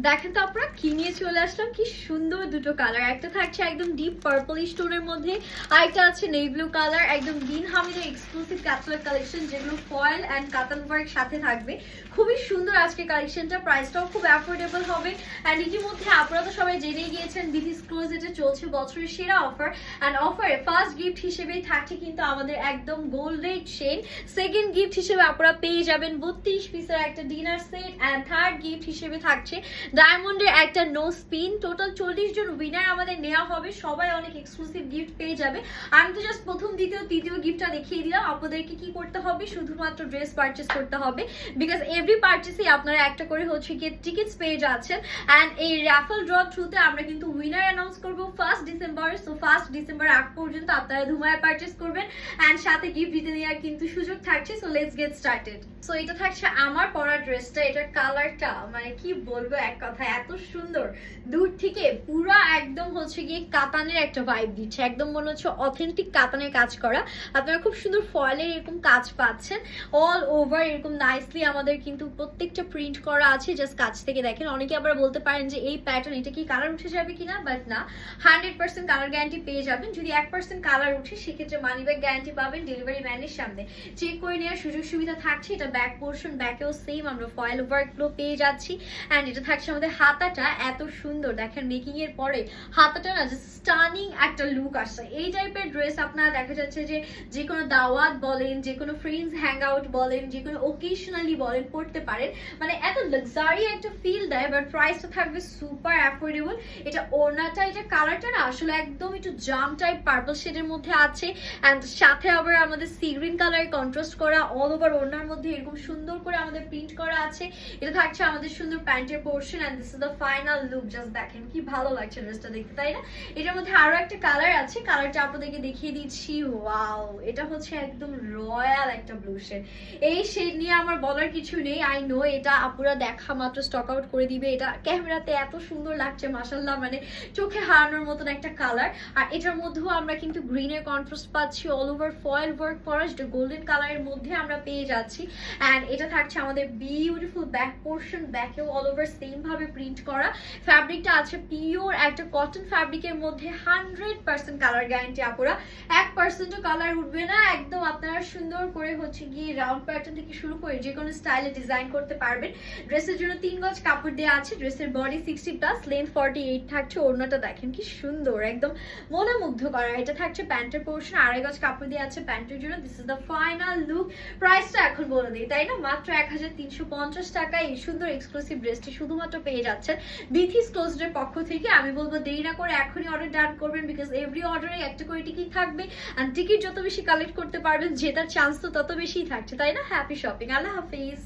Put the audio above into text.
দেখেন তো আপনারা কি নিয়ে চলে আসলাম, কি সুন্দর দুটো কালার। একটা থাকছে একদম ডিপ পার্পল স্টোনের মধ্যে, আরেকটা আছে নেভি ব্লু কালার। একদম বিন হামিদের এক্সক্লুসিভ ক্যাটালগ কালেকশন, যেগুলো ফয়েল অ্যান্ড কাতান ওয়ার্ক সাথে থাকবে। খুবই সুন্দর আজকে কালেকশনটা, প্রাইসটাও খুব অ্যাফোর্ডেবল হবে। অ্যান্ড ইতিমধ্যে আপনারা তো সবাই জেনেই গিয়েছেন বিথিস ক্লোজেটে চলছে বছরের সেরা অফার। অ্যান্ড অফারে ফার্স্ট গিফট হিসেবেই থাকছে কিন্তু আমাদের একদম গোল্ডেন চেইন। সেকেন্ড গিফট হিসেবে আপনারা পেয়ে যাবেন 32 পিসের একটা dinner set. And third gift হিসেবে থাকছে ডায়মন্ডের একটা নো স্পিন। টোটাল 40 জন উইনার আমাদের নেওয়া হবে, সবাই অনেক এক্সক্লুসিভ গিফট পেয়ে যাবে। আমি তো জাস্ট প্রথম দ্বিতীয় তৃতীয় গিফটটা দেখিয়ে দিলাম। আপনাদেরকে কি করতে হবে, শুধুমাত্র ড্রেস পারচেস করতে হবে, বিকজ এভরি পারচেসে আপনারা একটা করে হচ্ছে গিয়ে টিকিটস পেয়ে যাচ্ছেন। অ্যান্ড এই র্যাফল ড্র থ্রুতে আমরা কিন্তু উইনার অ্যানাউন্স করবো 1 ডিসেম্বর। সো 1 ডিসেম্বর আগ পর্যন্ত আপনারা ধুমায় পারচেস করবেন, অ্যান্ড সাথে গিফট দিতে নেওয়ার কিন্তু সুযোগ থাকছে। So let's get started. So এটা থাকছে আমার পরা ড্রেসটা। এটার কালারটা মানে কি বলবো, এক কথা এত সুন্দর। দূর থেকে পুরো একদম হচ্ছে গিয়ে কাতানের একটা ভাইব দিচ্ছে, একদম মনে হচ্ছে অথেন্টিক কাতানের কাজ করা। আপনারা খুব সুন্দর ফয়েলের এরকম কাজ পাচ্ছেন অল ওভার, এরকম নাইসলি আমাদের কিন্তু প্রত্যেকটা প্রিন্ট করা আছে। জাস্ট কাছ থেকে দেখেন। অনেকে আবার বলতে পারেন যে এই প্যাটার্ন এটা কি কালার উঠে যাবে কিনা, বাট না, 100% কালার গ্যারান্টি পেয়ে যাবেন। যদি 1% কালার উঠে সেক্ষেত্রে মানি ব্যাক গ্যারান্টি পাবেন ডেলিভারি ম্যানের সামনে। চেক করে নেওয়ার সুযোগ সুবিধা থাকছে। এটা ব্যাক পোর্শন, ব্যাকেও সেম আমরা ফয়েল ওয়ার্কগুলো পেয়ে যাচ্ছি। অ্যান্ড এটা থাকছে আমাদের হাতাটা এত সুন্দর, দেখেন মেকিং এর পরে হাতাটা না জাস্ট স্টানিং একটা লুক আসছে। এই টাইপের ড্রেস আপনারা দেখা যাচ্ছে যে যে কোনো দাওয়াত বলেন, যে কোনো ফ্রেন্ডস হ্যাং আউট বলেন, যে কোনো ওকেশনালি বলেন পড়তে পারেন, মানে এত লাক্সারি একটা ফিল দেয়। বাট প্রাইসটা থাকবে সুপার অ্যাফোর্ডেবল। এটা ওড়নাটা, এটা কালারটা না আসলে একদম একটু জাম টাইপ পার্পল শেডের মধ্যে আছে। অ্যান্ড সাথে আবার আমাদের সি গ্রিন কালারের কন্ট্রাস্ট করা অল ওভার ওড়নার মধ্যে এরকম সুন্দর করে আমাদের প্রিন্ট করা আছে। এটা থাকছে আমাদের সুন্দর প্যান্টের portion. And this is the final look. Just দেখেন কি ভালো লাগছে ড্রেসটা দেখতে, তাই না? এটার মধ্যে আরো একটা কালার আছে, কালারটা আপনাদেরকে দেখিয়ে দিচ্ছি। ওয়াও, এটা হচ্ছে একদম রয়্যাল একটা ব্লু শেড। এই শেড নিয়ে আমার বলার কিছু নেই। আই নো এটা আপুরা দেখা মাত্র স্টক আউট করে দিবে। এটা ক্যামেরাতে এত সুন্দর লাগছে মাশাআল্লাহ, মানে চোখে হারানোর মতন একটা কালার। আর এটার মধ্যেও আমরা কিন্তু গ্রিনের কন্ট্রাস্ট পাচ্ছি, অল ওভার ফয়েল ওয়ার্ক করা, যেটা গোল্ডেন কালারের মধ্যে আমরা পেয়ে যাচ্ছি। অ্যান্ড এটা থাকছে আমাদের বিউটিফুল ব্যাক পোর্শন, ব্যাকেও অল ওভার সেম ভাবে প্রিন্ট করা। ফ্যাব্রিকটা আছে পিওর একটা কটন ফ্যাব্রিকের মধ্যে, 100% কালার গ্যারান্টি আপুরা। 1%ও কালার উঠবে না। একদম আপনারা সুন্দর করে হচ্ছে গিয়ে রাউন্ড প্যাটার্ন থেকে শুরু করে যে কোনো স্টাইলে ডিজাইন করতে পারবেন। ড্রেসের জন্য 3 গজ কাপড় দেওয়া আছে। ড্রেসের বডি 60+, লেন্থ 48 থাকছে। ওড়নাটা দেখেন কি সুন্দর, একদম মনে মুগ্ধ করা। এটা থাকছে প্যান্টের পোর্শন, 2.5 গজ কাপড় দেওয়া আছে প্যান্টের জন্য। This is the final look. প্রাইসটা এখন বলে দিই, তাই না? মাত্র 1350 টাকায় এই সুন্দর এক্সক্লুসিভ ড্রেসটি শুধুমাত্র পেয়ে যাচ্ছেন বিথিস ক্লোজের পক্ষ থেকে। আমি বলবো দেরি না করে এখনই অর্ডার ডান করবেন, বিকজ এভরি অর্ডারে একটা করে টিকিট থাকবে। আর টিকিট যত বেশি কালেক্ট করতে পারবেন জেতার চান্স তো তত বেশিই থাকছে, তাই না? হ্যাপি শপিং, আল্লাহ হাফিজ।